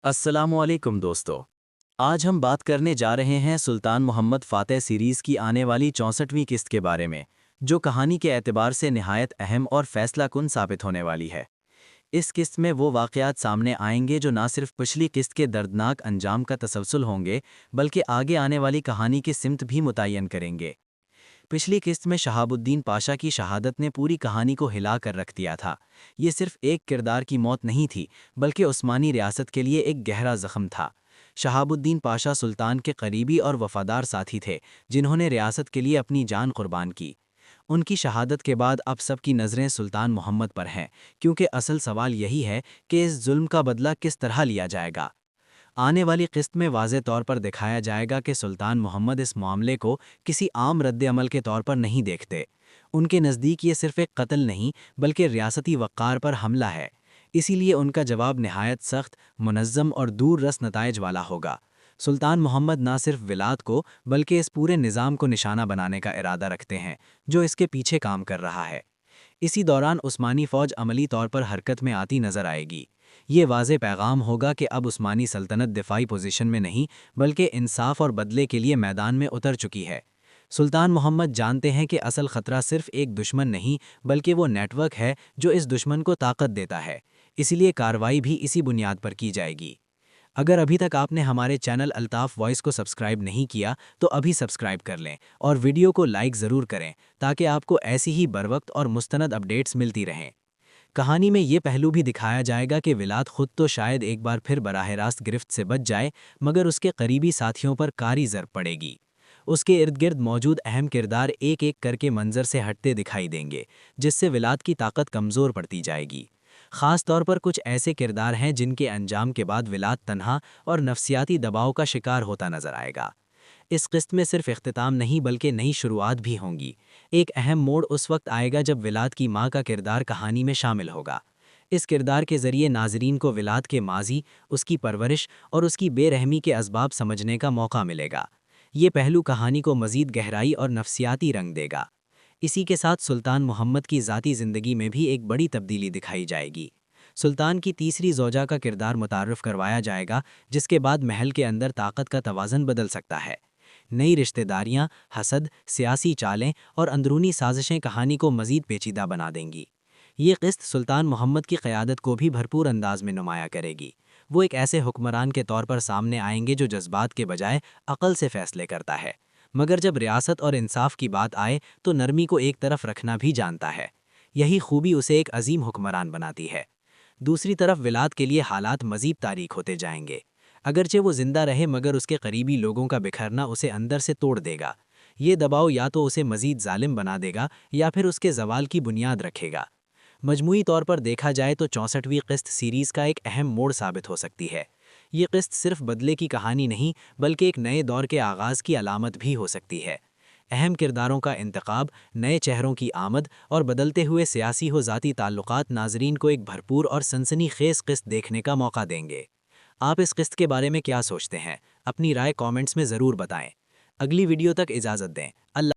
अस्सलामुअलैकुम दोस्तों। आज हम बात करने जा रहे हैं सुल्तान मोहम्मद फ़ातेह सीरीज़ की आने वाली 64वीं किस्त के बारे में, जो कहानी के एतबार से निहायत अहम और फैसला कुन साबित होने वाली है। इस किस्त में वो वाक़यात सामने आएंगे जो ना सिर्फ पिछली किस्त के दर्दनाक अंजाम का तसलसल होंगे, बल्कि आगे आने वाली कहानी की सिमत भी मुतय्यन करेंगे। पिछली किस्त में शहाबुद्दीन पाशा की शहादत ने पूरी कहानी को हिला कर रख दिया था। ये सिर्फ एक किरदार की मौत नहीं थी, बल्कि उस्मानी रियासत के लिए एक गहरा ज़ख्म था। शहाबुद्दीन पाशा सुल्तान के करीबी और वफादार साथी थे, जिन्होंने रियासत के लिए अपनी जान कुर्बान की। उनकी शहादत के बाद अब सबकी नज़रें सुल्तान मोहम्मद पर हैं, क्योंकि असल सवाल यही है कि इस जुल्म का बदला किस तरह लिया जाएगा। आने वाली किस्त में वाज़े तौर पर दिखाया जाएगा कि सुल्तान मोहम्मद इस मामले को किसी आम रद्द-ए-अमल के तौर पर नहीं देखते। उनके नज़दीक ये सिर्फ एक कत्ल नहीं, बल्कि रियासती वक़ार पर हमला है। इसीलिए उनका जवाब निहायत सख्त, मुनज़्ज़म और दूर रस नताइज वाला होगा। सुल्तान मोहम्मद ना सिर्फ विलात को, बल्कि इस पूरे निज़ाम को निशाना बनाने का इरादा रखते हैं, जो इसके पीछे काम कर रहा है। इसी दौरान उस्मानी फ़ौज अमली तौर पर हरकत में आती नज़र आएगी। ये वाज़े पैगाम होगा कि अब उस्मानी सल्तनत दिफाई पोजीशन में नहीं, बल्कि इंसाफ और बदले के लिए मैदान में उतर चुकी है। सुल्तान मोहम्मद जानते हैं कि असल ख़तरा सिर्फ एक दुश्मन नहीं, बल्कि वो नेटवर्क है जो इस दुश्मन को ताकत देता है। इसलिए कार्रवाई भी इसी बुनियाद पर की जाएगी। अगर अभी तक आपने हमारे चैनल अल्ताफ़ वॉइस को सब्सक्राइब नहीं किया, तो अभी सब्सक्राइब कर लें और वीडियो को लाइक ज़रूर करें, ताकि आपको ऐसी ही बरवक्त और मुस्तनद अपडेट्स मिलती रहें। कहानी में ये पहलू भी दिखाया जाएगा कि विलात खुद तो शायद एक बार फिर बराह रास्त गिरफ्त से बच जाए, मगर उसके करीबी साथियों पर कारी ज़रब पड़ेगी। उसके इर्द गिर्द मौजूद अहम किरदार एक एक करके मंजर से हटते दिखाई देंगे, जिससे विलात की ताकत कमज़ोर पड़ती जाएगी। ख़ास तौर पर कुछ ऐसे किरदार हैं जिनके अंजाम के बाद विलात तन्हा और नफसियाती दबाव का शिकार होता नजर आएगा। इस किस्त में सिर्फ इख्तिताम नहीं, बल्कि नई शुरुआत भी होंगी। एक अहम मोड़ उस वक्त आएगा जब विलात की माँ का किरदार कहानी में शामिल होगा। इस किरदार के ज़रिए नाजरीन को विलात के माजी, उसकी परवरिश और उसकी बेरहमी के असबाब समझने का मौका मिलेगा। ये पहलू कहानी को मज़ीद गहराई और नफसियाती रंग देगा। इसी के साथ सुल्तान मोहम्मद की ज़ाती ज़िंदगी में भी एक बड़ी तब्दीली दिखाई जाएगी। सुल्तान की तीसरी ज़ौजा का किरदार मुतारफ़ करवाया जाएगा, जिसके बाद महल के अंदर ताकत का तवाज़न बदल सकता है। नई रिश्तेदारियां, हसद, सियासी चालें और अंदरूनी साजिशें कहानी को मज़ीद पेचीदा बना देंगी। ये किस्त सुल्तान मोहम्मद की क़यादत को भी भरपूर अंदाज में नुमाया करेगी। वो एक ऐसे हुक्मरान के तौर पर सामने आएंगे जो जज्बात के बजाय अक़ल से फ़ैसले करता है, मगर जब रियासत और इंसाफ की बात आए तो नरमी को एक तरफ रखना भी जानता है। यही खूबी उसे एक अजीम हुक्मरान बनाती है। दूसरी तरफ विलात के लिए हालात मज़ीद तारीक होते जाएंगे। अगरचे वो जिंदा रहे, मगर उसके करीबी लोगों का बिखरना उसे अंदर से तोड़ देगा। ये दबाव या तो उसे मज़ीद जालिम बना देगा या फिर उसके जवाल की बुनियाद रखेगा। मजमूई तौर पर देखा जाए तो 64वीं किस्त सीरीज़ का एक अहम मोड़ साबित हो सकती है। ये किस्त सिर्फ बदले की कहानी नहीं, बल्कि एक नए दौर के आगाज़ की अलामत भी हो सकती है। अहम किरदारों का इंतखाब, नए चेहरों की आमद और बदलते हुए सियासी हो ज़ाती ताल्लुकात नाजरीन को एक भरपूर और सनसनीखेज़ किस्त देखने का मौका देंगे। आप इस किस्त के बारे में क्या सोचते हैं? अपनी राय कमेंट्स में ज़रूर बताएं। अगली वीडियो तक इजाज़त दें। अल्लाह।